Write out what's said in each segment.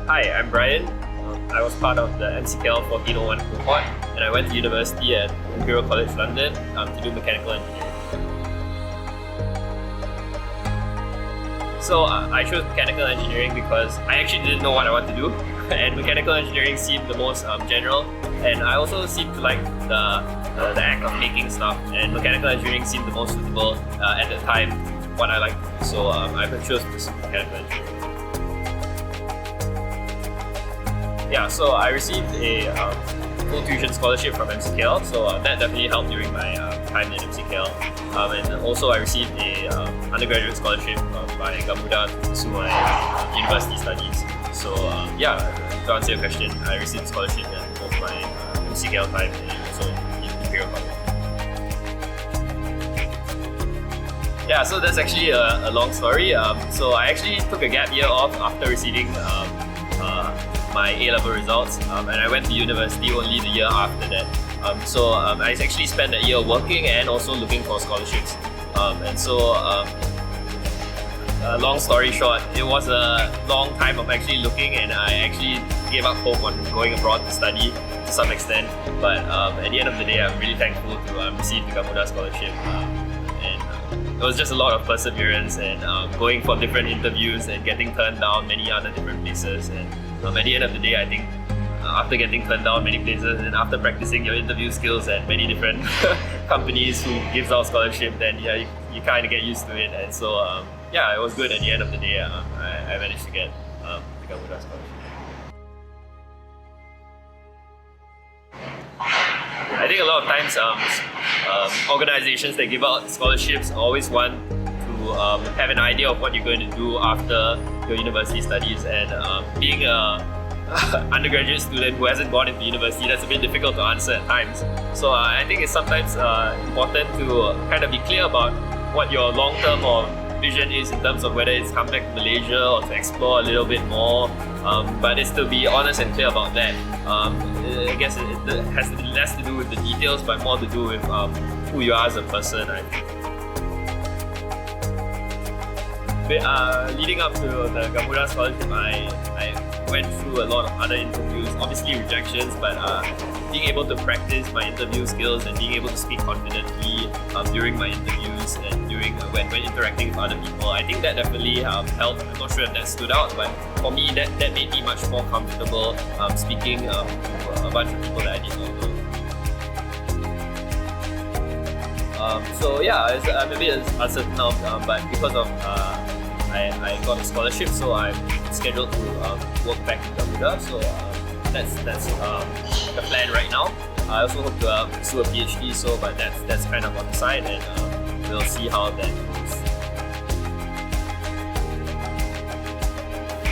Hi, I'm Bryan. I was part of the MCKL 1401 cohort, and I went to university at Imperial College London to do mechanical engineering. So I chose mechanical engineering because I actually didn't know what I wanted to do, and mechanical engineering seemed the most general, and I also seemed to like the act of making stuff, and mechanical engineering seemed the most suitable at the time, what I liked. So I chose this mechanical engineering. Yeah, so I received a full tuition scholarship from MCKL, so that definitely helped during my time in MCKL. And also I received a undergraduate scholarship by Gamuda to pursue my university studies. So yeah, to answer your question, I received scholarship in both my MCKL time and also in Imperial College. Yeah, so that's actually a long story. So I actually took a gap year off after receiving my A-level results, and I went to university only the year after that. So I actually spent a year working and also looking for scholarships. And so, long story short, it was a long time of actually looking, and I actually gave up hope on going abroad to study to some extent. But at the end of the day, I'm really thankful to receive the Gamuda scholarship. It was just a lot of perseverance and going for different interviews and getting turned down many other different places. And at the end of the day, I think after getting turned down many places and after practicing your interview skills at many different companies who gives out scholarship, then yeah, you kind of get used to it. And so yeah, it was good at the end of the day. I managed to get the Gamuda scholarship. I think a lot of times organizations that give out scholarships always want to have an idea of what you're going to do after your university studies, and being a undergraduate student who hasn't gone into university, that's a bit difficult to answer at times. So I think it's sometimes important to kind of be clear about what your long-term or vision is in terms of whether it's come back to Malaysia or to explore a little bit more, but it's to be honest and clear about that. I guess it has less to do with the details, but more to do with who you are as a person, I think. Leading up to the Gamuda scholarship, I went through a lot of other interviews, obviously rejections, but being able to practice my interview skills and being able to speak confidently during my interviews and during when interacting with other people, I think that definitely helped. I'm not sure if that stood out, but for me that made me much more comfortable speaking to a bunch of people that I did not know. So yeah, I'm a bit uncertain now, but because of I got a scholarship, so I'm scheduled to work back in Gamuda. So that's the plan right now. I also hope to pursue a PhD, so but that's kind of on the side, and we'll see how that goes.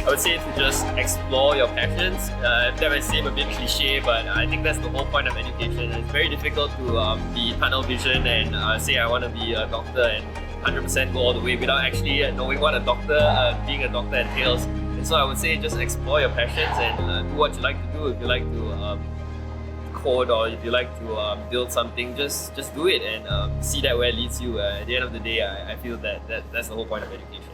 I would say to just explore your passions. That might seem a bit cliche, but I think that's the whole point of education. It's very difficult to be tunnel vision and say I want to be a doctor and 100% go all the way without actually knowing what being a doctor entails. And so I would say just explore your passions and do what you like to do. If you like to code or if you like to build something, just do it and see that where it leads you. At the end of the day, I feel that's the whole point of education.